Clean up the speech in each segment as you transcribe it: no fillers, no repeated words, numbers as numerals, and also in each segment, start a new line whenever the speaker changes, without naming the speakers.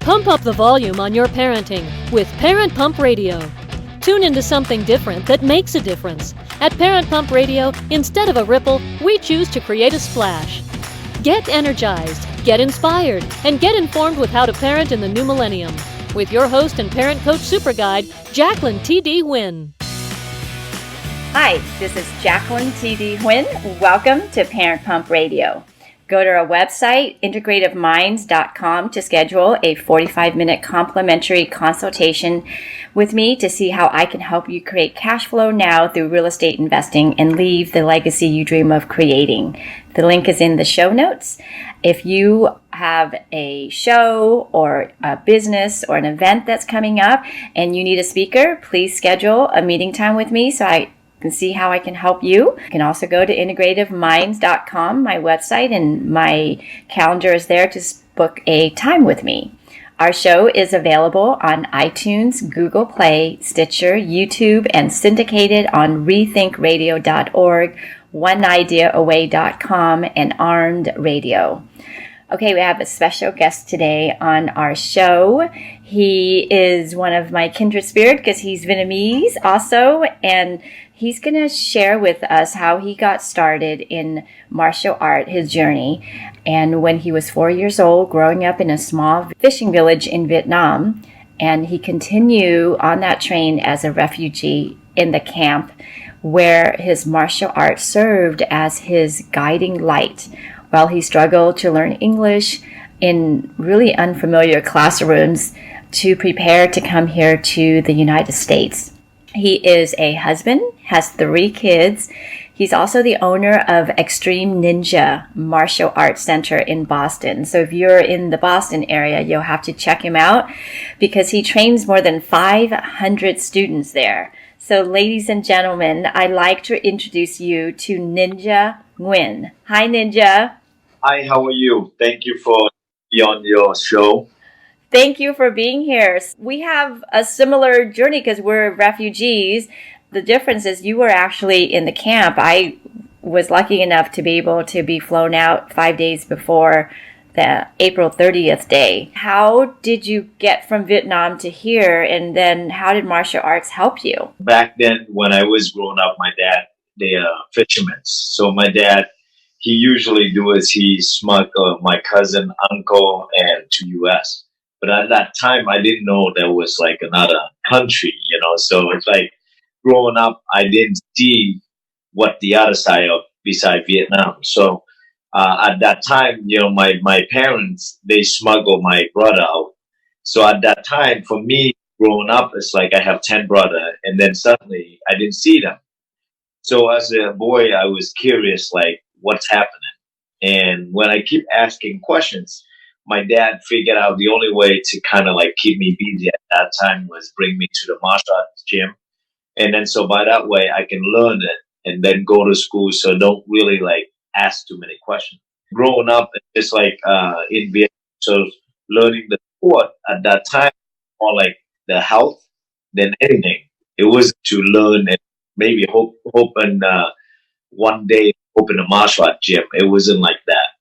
Pump up the volume on your parenting with Parent Pump Radio. Tune into something different that makes a difference. At Parent Pump Radio, instead of a ripple, we choose to create a splash. Get energized, get inspired, and get informed with how to parent in the new millennium. With your host and parent coach super guide, Jacqueline T.D. Nguyen.
Hi, this is Jacqueline T.D. Nguyen. Welcome to Parent Pump Radio. Go to our website, integrativeminds.com, to schedule a 45-minute complimentary consultation with me to see how I can help you create cash flow now through real estate investing and leave the legacy you dream of creating. The link is in the show notes. If you have a show or a business or an event that's coming up and you need a speaker, please schedule a meeting time with me so I can see how I can help you. You can also go to integrativeminds.com, my website, and my calendar is there to book a time with me. Our show is available on iTunes, Google Play, Stitcher, YouTube, and syndicated on rethinkradio.org, oneideaaway.com, and Armed Radio. Okay, we have a special guest today on our show. He is one of my kindred spirit because he's Vietnamese also, and he's going to share with us how he got started in martial art, his journey, and when he was 4 years old, growing up in a small fishing village in Vietnam, and he continued on that train as a refugee in the camp where his martial art served as his guiding light while he struggled to learn English in really unfamiliar classrooms to prepare to come here to the United States. He is a husband, has 3 kids. He's also the owner of Xtreme Ninja Martial Arts Center in Boston. So if you're in the Boston area, you'll have to check him out because he trains more than 500 students there. So ladies and gentlemen, I'd like to introduce you to Ninja Nguyen. Hi, Ninja.
Hi, how are you? Thank you for being on your show.
Thank you for being here. We have a similar journey because we're refugees. The difference is you were actually in the camp. I was lucky enough to be able to be flown out 5 days before the April 30th day. How did you get from Vietnam to here, and then how did martial arts help you?
Back then, when I was growing up, my dad, they are fishermen. So my dad, he usually do is he smuggled my cousin, uncle, and to U.S. But at that time, I didn't know there was like another country, So it's like growing up, I didn't see what the other side of beside Vietnam. So at that time, my parents, they smuggled my brother out. So at that time, for me, growing up, it's like I have 10 brothers, and then suddenly I didn't see them. So as a boy, I was curious, like, what's happening? And when I keep asking questions, my dad figured out the only way to kind of like keep me busy at that time was bring me to the martial arts gym. And then so by that way, I can learn it and then go to school. So don't really like ask too many questions. Growing up, it's just like in Vietnam, so learning the sport at that time, more like the health than anything. It was to learn and maybe hope and one day open a martial art gym. It wasn't like that.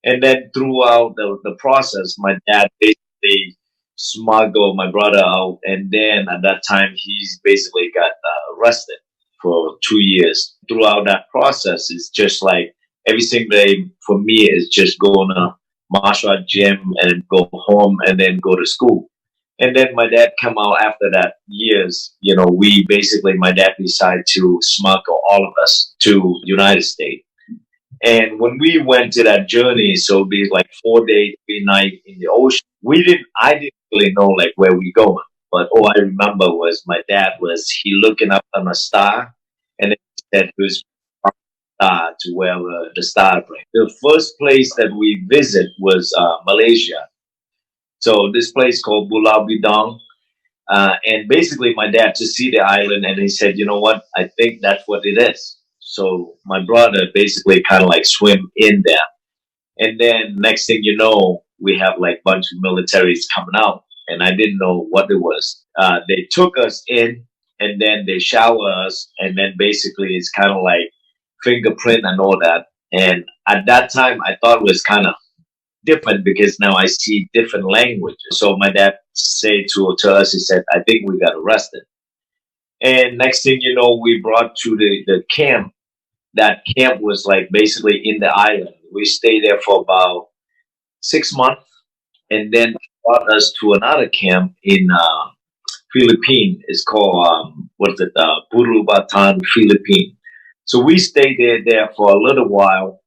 And then throughout the process, my dad basically smuggled my brother out. And then at that time, he's basically got arrested for 2 years. Throughout that process, it's just like every single day for me is just going to martial art gym and go home and then go to school. And then my dad come out after that years, my dad decided to smuggle all of us to United States. And when we went to that journey, so it'd be like 4 days, 3 nights in the ocean. I didn't really know like where we going. But all I remember was my dad he looking up on a star, and then he said he was star to where the star brings. The first place that we visit was Malaysia. So this place called Pulau Bidong. And basically my dad to see the island, and he said, you know what, I think that's what it is. So my brother basically kind of like swim in there. And then next thing you know, we have like a bunch of militaries coming out, and I didn't know what it was. They took us in, and then they shower us, and then basically it's kind of like fingerprint and all that. And at that time, I thought it was kind of different because now I see different languages. So my dad said to us, he said, I think we got arrested. And next thing you know, we brought to the camp. That camp was like basically in the island. We stayed there for about 6 months, and then brought us to another camp in Philippines. It's called what is it, Burubatan, Philippines. So we stayed there for a little while,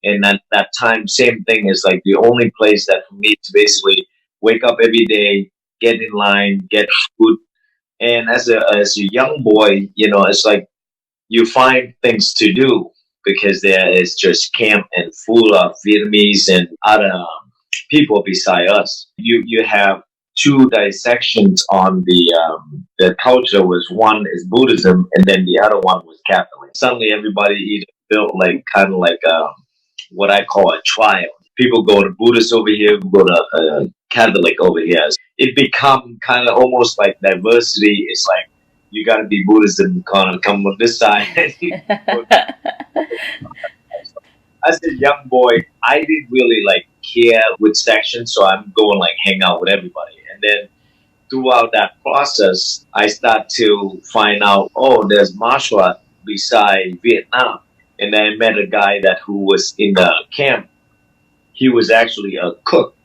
and at that time, same thing is like the only place that for me to basically wake up every day, get in line, get food, and as a young boy, it's like you find things to do because there is just camp and full of Vietnamese and other people beside us. You have two dissections on the culture. Was one is Buddhism, and then the other one was Catholic. Suddenly, everybody either built like kind of like what I call a trial. People go to Buddhist over here, go to Catholic over here. It become kind of almost like diversity. It's like you got to be Buddhist and kind of come on this side. As a young boy, I didn't really like care which section, so I'm going like hang out with everybody. And then throughout that process, I start to find out, oh, there's martial art beside Vietnam. And then I met a guy who was in the camp. He was actually a cook.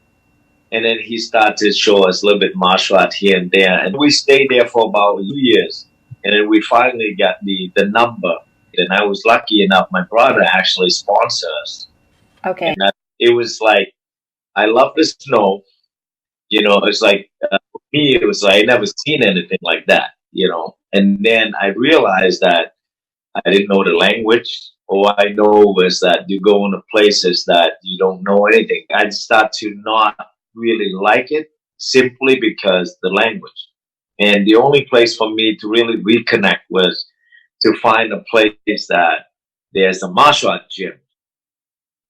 And then he started to show us a little bit martial art here and there. And we stayed there for about 2 years. And then we finally got the number. And I was lucky enough, my brother actually sponsored us.
Okay.
And it was like, I love the snow. It's like, for me, it was like, I never seen anything like that. And then I realized that I didn't know the language. All I know was that you go into places that you don't know anything. I start to not really like it simply because the language. And the only place for me to really reconnect was to find a place that there's a martial art gym.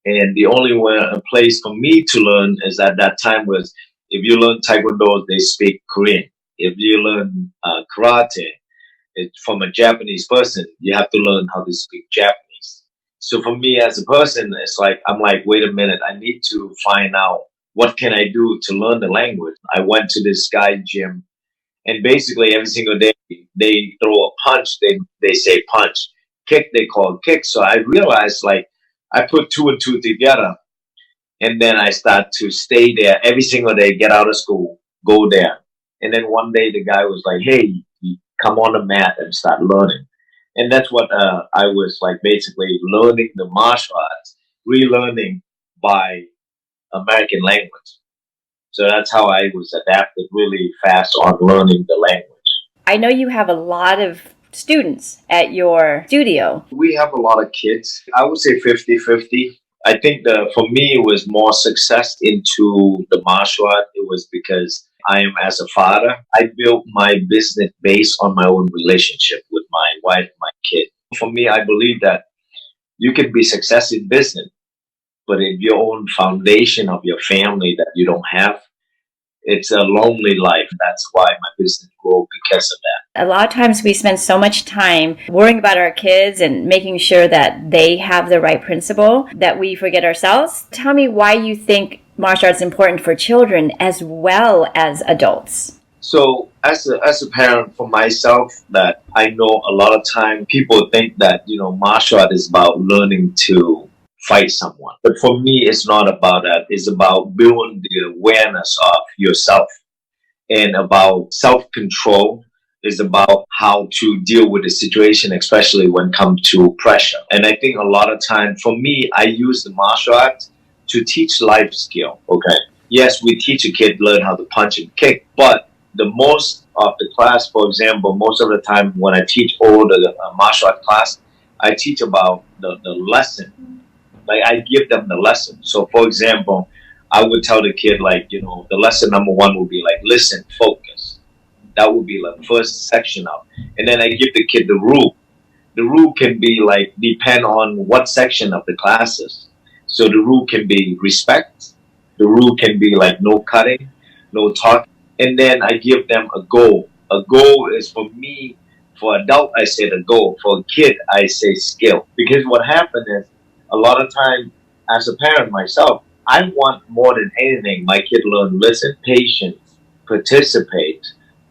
And the only a place for me to learn is at that time was if you learn Taekwondo, they speak Korean. If you learn karate, from a Japanese person, you have to learn how to speak Japanese. So for me as a person, it's like, I'm like, wait a minute, I need to find out what can I do to learn the language. I went to this guy gym, and basically every single day they throw a punch, they say punch. Kick, they call kick. So I realized like I put two and two together, and then I start to stay there every single day, get out of school, go there. And then one day the guy was like, hey, come on the mat and start learning. And that's what I was like basically learning the martial arts, relearning by American language. So that's how I was adapted really fast on learning the language.
I know you have a lot of students at your studio.
We have a lot of kids. I would say 50-50. I think for me, it was more success into the martial art. It was because I am as a father. I built my business based on my own relationship with my wife, my kid. For me, I believe that you can be success in business, but if your own foundation of your family that you don't have, it's a lonely life. That's why my business grew because of that.
A lot of times we spend so much time worrying about our kids and making sure that they have the right principle that we forget ourselves. Tell me why you think martial arts is important for children as well as adults.
So as a parent for myself, that I know a lot of time people think that, martial art is about learning to fight someone. But for me, it's not about that. It's about building the awareness of yourself and about self-control. Is about how to deal with the situation, especially when it comes to pressure. And I think a lot of time, for me, I use the martial arts to teach life skill. Okay. Yes, we teach a kid learn how to punch and kick, but the most of the class, for example, most of the time when I teach all the martial art class, I teach about the lesson. Like I give them the lesson. So for example, I would tell the kid like, the lesson number one would be like, listen, focus. That would be like the first section of. And then I give the kid the rule. The rule can be like, depend on what section of the classes. So the rule can be respect. The rule can be like no cutting, no talking. And then I give them a goal. A goal is for me, for adult, I say the goal. For a kid, I say skill. Because what happened is, a lot of time, as a parent myself, I want more than anything my kid learn listen, patience, participate,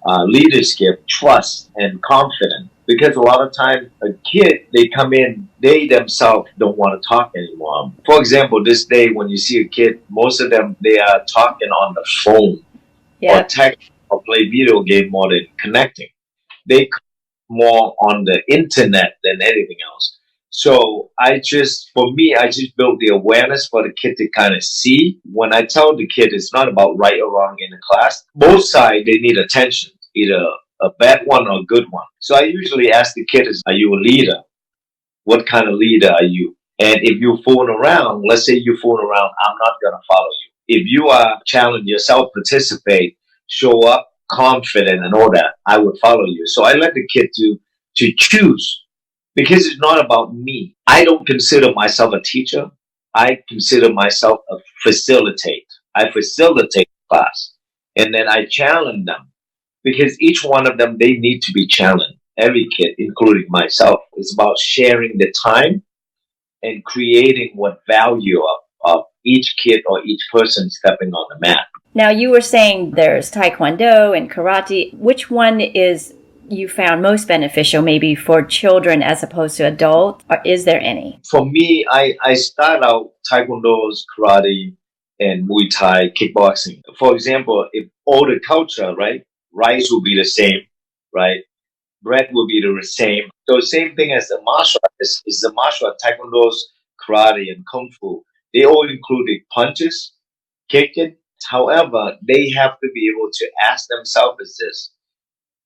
leadership, trust, and confidence. Because a lot of times a kid, they come in, they themselves don't want to talk anymore. For example, this day when you see a kid, most of them, they are talking on the phone or
Yep.
text or play video game more than connecting. They more on the internet than anything else. So for me, I just built the awareness for the kid to kind of see. When I tell the kid it's not about right or wrong in the class, both sides, they need attention, either a bad one or a good one. So I usually ask the kid, are you a leader? What kind of leader are you? And if you're fooling around, let's say you're fooling around, I'm not going to follow you. If you are challenge yourself, participate, show up, confident, and all that, I would follow you. So I let the kid to choose because it's not about me. I don't consider myself a teacher. I consider myself a facilitate. I facilitate class, and then I challenge them because each one of them they need to be challenged. Every kid, including myself, it's about sharing the time and creating what value of each kid or each person stepping on the mat.
Now, you were saying there's Taekwondo and karate. Which one is you found most beneficial maybe for children as opposed to adults? Or is there any?
For me, I start out Taekwondo's karate and Muay Thai kickboxing. For example, if all the culture, right, rice will be the same, right? Bread will be the same. So same thing as the martial art is the martial art, Taekwondo's karate and kung fu. They all include punches, kicking. However, they have to be able to ask themselves is this,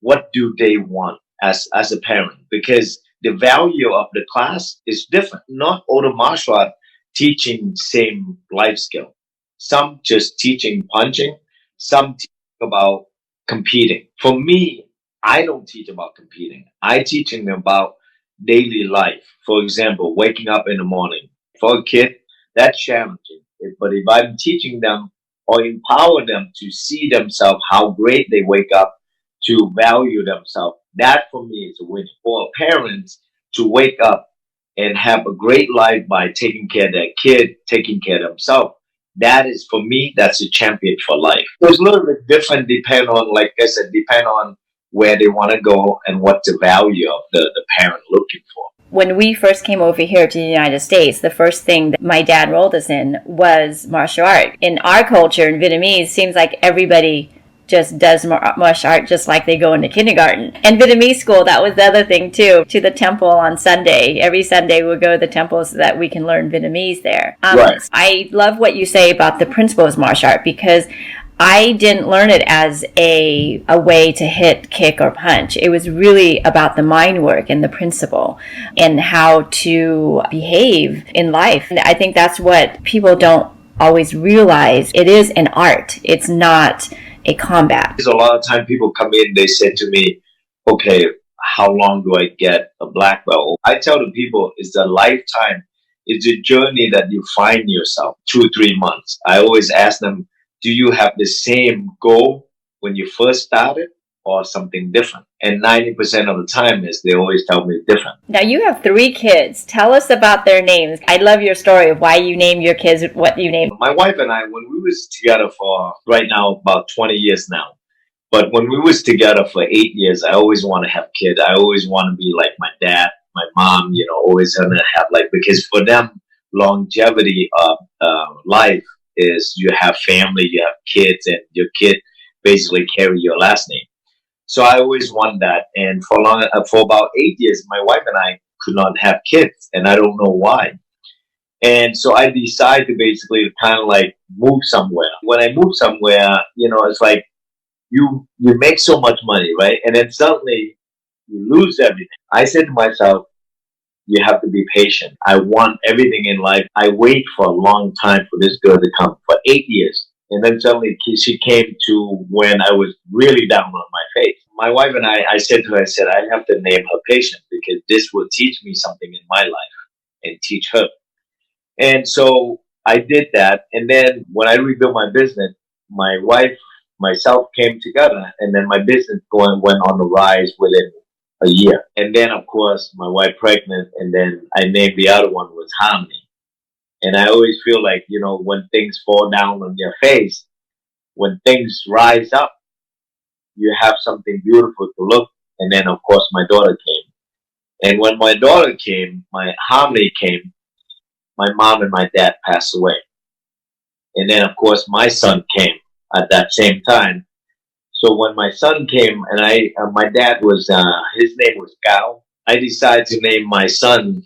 what do they want as a parent? Because the value of the class is different. Not all the martial art teaching same life skill. Some just teaching punching, some teaching about competing. For me, I don't teach about competing. I teaching them about daily life. For example, waking up in the morning. For a kid, that's challenging. But if I'm teaching them or empower them to see themselves how great they wake up to value themselves, that for me is a win. For parents to wake up and have a great life by taking care of their kid, taking care of themselves, that is for me, that's a champion for life. So it's a little bit different depend on, like I said, depend on where they want to go and what the value of the parent looking for.
When we first came over here to the United States, the first thing that my dad rolled us in was martial art. In our culture, in Vietnamese, seems like everybody just does martial art just like they go into kindergarten. And Vietnamese school, that was the other thing too, to the temple on Sunday. Every Sunday we'll go to the temple so that we can learn Vietnamese there.
Right.
I love what you say about the principles of martial art because I didn't learn it as a way to hit, kick, or punch. It was really about the mind work and the principle and how to behave in life. And I think that's what people don't always realize. It is an art. It's not a combat.
Because a lot of time people come in, they say to me, okay, how long do I get a black belt? I tell the people it's a lifetime. It's a journey that you find yourself 2-3 months. I always ask them, do you have the same goal when you first started or something different? And 90% of the time is they always tell me different.
Now you have 3 kids. Tell us about their names. I love your story of why you named your kids what you named.
My wife and I, when we was together for right now about 20 years now, but when we was together for 8 years, I always want to have kids. I always want to be like my dad, my mom, always going to have because for them, longevity of life is you have family, you have kids, and your kid basically carry your last name. So I always want that. And for about 8 years, my wife and I could not have kids, and I don't know why. And so I decided to basically kind of move somewhere. When I move somewhere, it's like you make so much money, right? And then suddenly you lose everything. I said to myself, you have to be patient. I want everything in life. I wait for a long time for this girl to come, for 8 years. And then suddenly she came to when I was really down on my face. My wife and I said to her, I have to name her patient because this will teach me something in my life and teach her. And so I did that. And then when I rebuilt my business, my wife, myself came together, and then my business went on the rise within a year. And then, of course, my wife pregnant, and then I named the other one was Harmony. And I always feel like, when things fall down on your face, when things rise up, you have something beautiful to look. And then, of course, my daughter came. And when my daughter came, my harmony came, my mom and my dad passed away. And then, of course, my son came at that same time. So when my son came, and my dad was, his name was Gao. I decided to name my son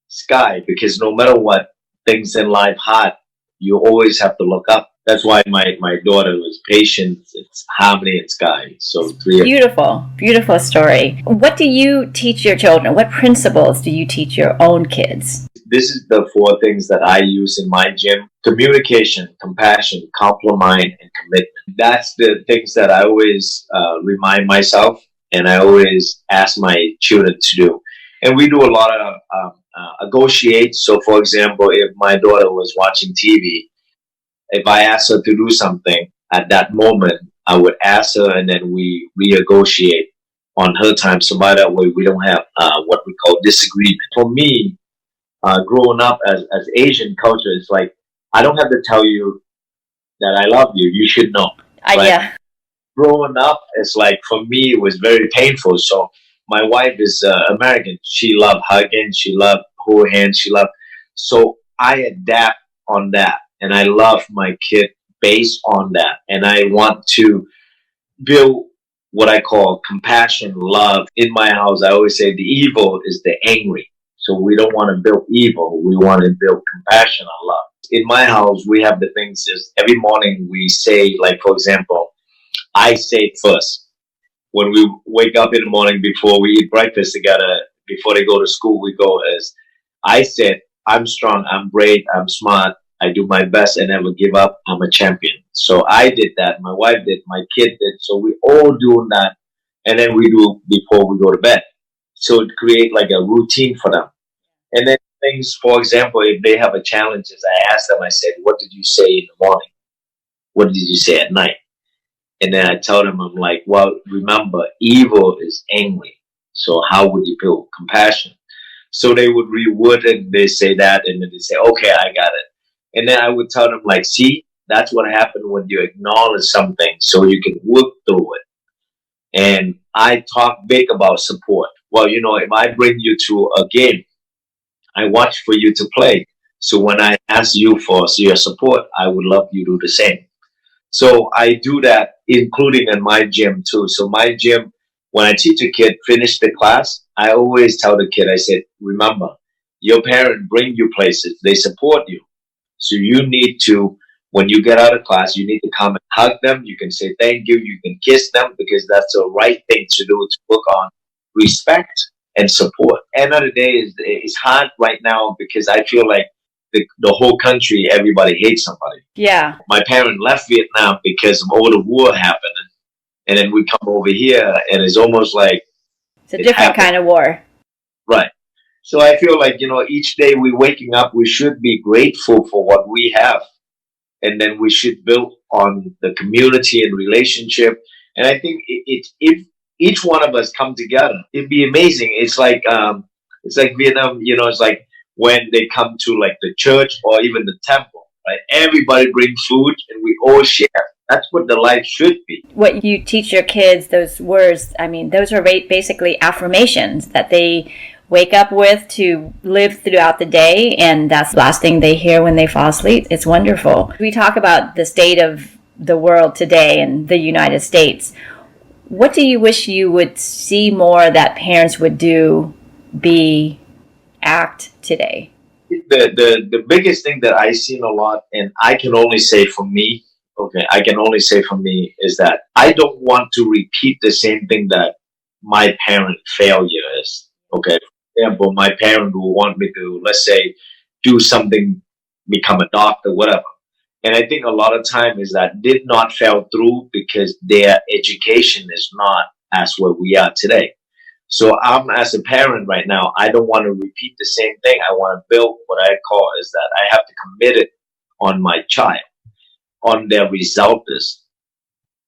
Sky, because no matter what things in life hard, you always have to look up. That's why my daughter was Patience, it's Harmony, and Sky. So three.
Beautiful, beautiful story. What do you teach your children? What principles do you teach your own kids?
This is the four things that I use in my gym: communication, compassion, compliment, and commitment. That's the things that I always remind myself, and I always ask my children to do. And we do a lot of negotiate. So, for example, if my daughter was watching TV, if I asked her to do something at that moment, I would ask her, and then we renegotiate on her time. So by that way, we don't have what we call disagreement. For me, growing up as Asian culture, it's like, I don't have to tell you that I love you. You should know. Right?
Yeah.
Growing up, it's like, for me, it was very painful. So my wife is American. She loved hugging. She loved holding hands. She loved. So I adapt on that. And I love my kid based on that. And I want to build what I call compassion, love. In my house, I always say the evil is the angry. So we don't want to build evil. We want to build compassion and love. In my house, we have the things is every morning we say, like, for example, I say it first. When we wake up in the morning before we eat breakfast together, before they go to school, we go as, I said, I'm strong, I'm brave, I'm smart, I do my best and never give up, I'm a champion. So I did that, my wife did, my kid did. So we all doing that, and then we do before we go to bed. So it create like a routine for them. And then things, for example, if they have a challenge, I ask them, I said, what did you say in the morning? What did you say at night? And then I tell them, I'm like, well, remember, evil is angry. So how would you build compassion? So they would reword it, they say that, and then they say, okay, I got it. And then I would tell them, like, see, that's what happened when you acknowledge something so you can work through it. And I talk big about support. Well, if I bring you to a game, I watch for you to play. So when I ask you for your support, I would love you to do the same. So I do that, including in my gym too. So my gym, when I teach a kid, finish the class, I always tell the kid, I said, remember, your parent bring you places. They support you. So you need to, when you get out of class, you need to come and hug them. You can say thank you. You can kiss them, because that's the right thing to do, to work on respect and support. End of the day, it's hard right now because I feel like the whole country, everybody hates somebody.
Yeah.
My parent left Vietnam because of all the war happening. And then we come over here and it's almost like
it's a different kind of war.
Right. So I feel like, each day we're waking up, we should be grateful for what we have. And then we should build on the community and relationship. And I think if each one of us come together, it'd be amazing. It's like Vietnam, it's like when they come to like the church or even the temple, right? Everybody bring food and we all share. That's what the life should be.
What you teach your kids, those words, I mean, those are basically affirmations that they wake up with to live throughout the day, and that's the last thing they hear when they fall asleep. It's wonderful. We talk about the state of the world today and the United States. What do you wish you would see more that parents would do, act today?
The biggest thing that I seen a lot, and I can only say for me, is that I don't want to repeat the same thing that my parent failure is. Okay. For example, my parent will want me to, let's say, do something, become a doctor, whatever. And I think a lot of time is that did not fail through because their education is not as what we are today. So I'm, as a parent right now, I don't want to repeat the same thing. I want to build what I call is that I have to commit it on my child, on their result is,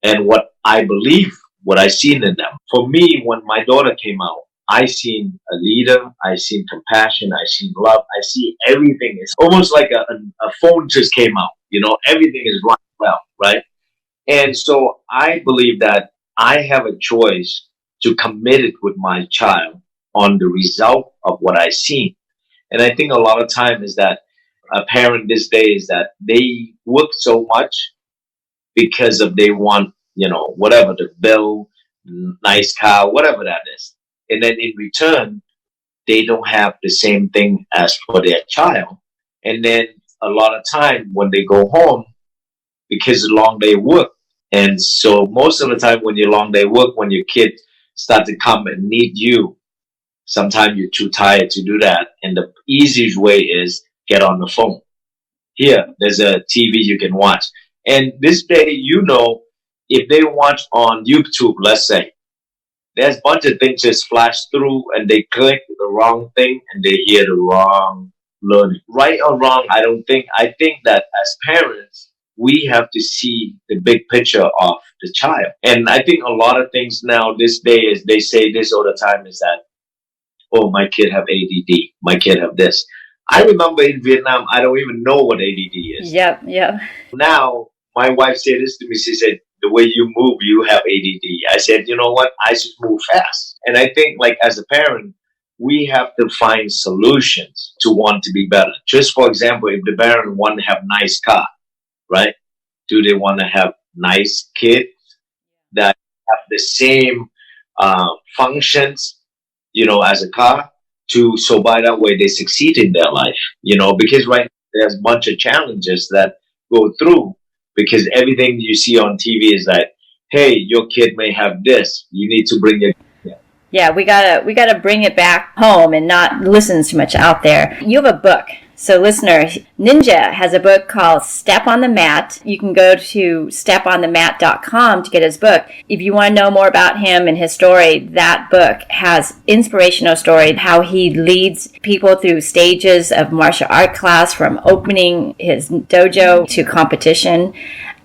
and what I believe, what I seen in them. For me, when my daughter came out, I seen a leader, I seen compassion, I seen love, I see everything. It's almost like a phone just came out. Everything is running well, right? And so I believe that I have a choice to commit it with my child on the result of what I seen. And I think a lot of time is that a parent this day is that they work so much because of they want, whatever the bill, nice car, whatever that is. And then in return, they don't have the same thing as for their child. And then a lot of time when they go home, because of long day work. And so most of the time when your long day work, when your kid start to come and need you, sometimes you're too tired to do that. And the easiest way is get on the phone. Here, there's a TV you can watch. And this day, if they watch on YouTube, let's say, there's a bunch of things just flash through and they click the wrong thing and they hear the wrong learning. Right or wrong, I don't think. I think that as parents, we have to see the big picture of the child. And I think a lot of things now this day is they say this all the time is that, oh, my kid have ADD, my kid have this. I remember in Vietnam, I don't even know what ADD is.
Yep.
Now, my wife said this to me. She said, the way you move, you have ADD. I said, you know what? I just move fast. And I think like as a parent, we have to find solutions to want to be better. Just for example, if the parent want to have nice car, right? Do they want to have nice kids that have the same functions, as a car so by that way they succeed in their life, because right now there's a bunch of challenges that go through because everything you see on TV is like, hey, your kid may have this. You need to bring it.
Yeah, we gotta bring it back home and not listen too much out there. You have a book. So listener, Ninja has a book called Step on the Mat. You can go to steponthemat.com to get his book. If you want to know more about him and his story, that book has inspirational story, how he leads people through stages of martial art class from opening his dojo to competition,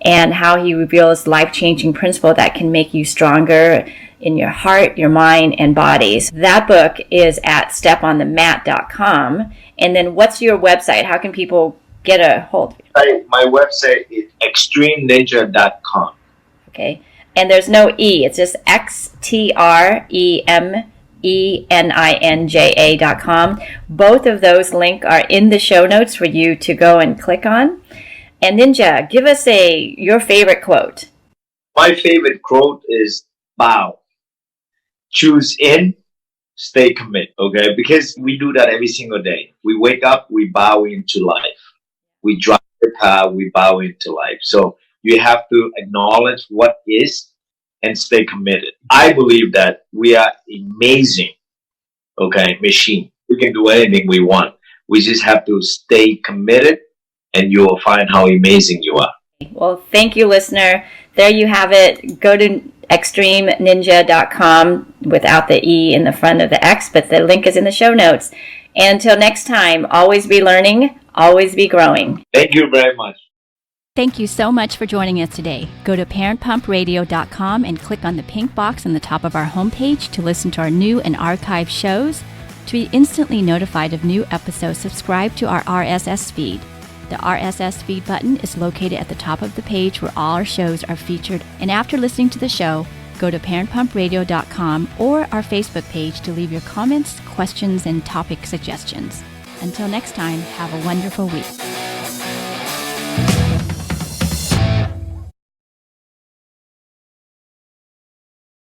and how he reveals life-changing principle that can make you stronger in your heart, your mind, and bodies. That book is at steponthemat.com. And then what's your website? How can people get a hold of you?
My website is xtremeninja.com.
Okay. And there's no E. It's just xtremeninja.com. Both of those links are in the show notes for you to go and click on. And Ninja, give us your favorite quote.
My favorite quote is bow. Choose in, stay committed, okay? Because we do that every single day. We wake up, we bow into life. We drive the car, we bow into life. So you have to acknowledge what is and stay committed. I believe that we are amazing, okay, machine. We can do anything we want. We just have to stay committed and you will find how amazing you are.
Well, thank you, listener. There you have it. Go to xtremeninja.com without the E in the front of the X, but the link is in the show notes. And until next time, always be learning, always be growing.
Thank you very much.
Thank you so much for joining us today. Go to parentpumpradio.com and click on the pink box on the top of our homepage to listen to our new and archived shows. To be instantly notified of new episodes, subscribe to our RSS feed. The RSS feed button is located at the top of the page where all our shows are featured. And after listening to the show, go to parentpumpradio.com or our Facebook page to leave your comments, questions, and topic suggestions. Until next time, have a wonderful week.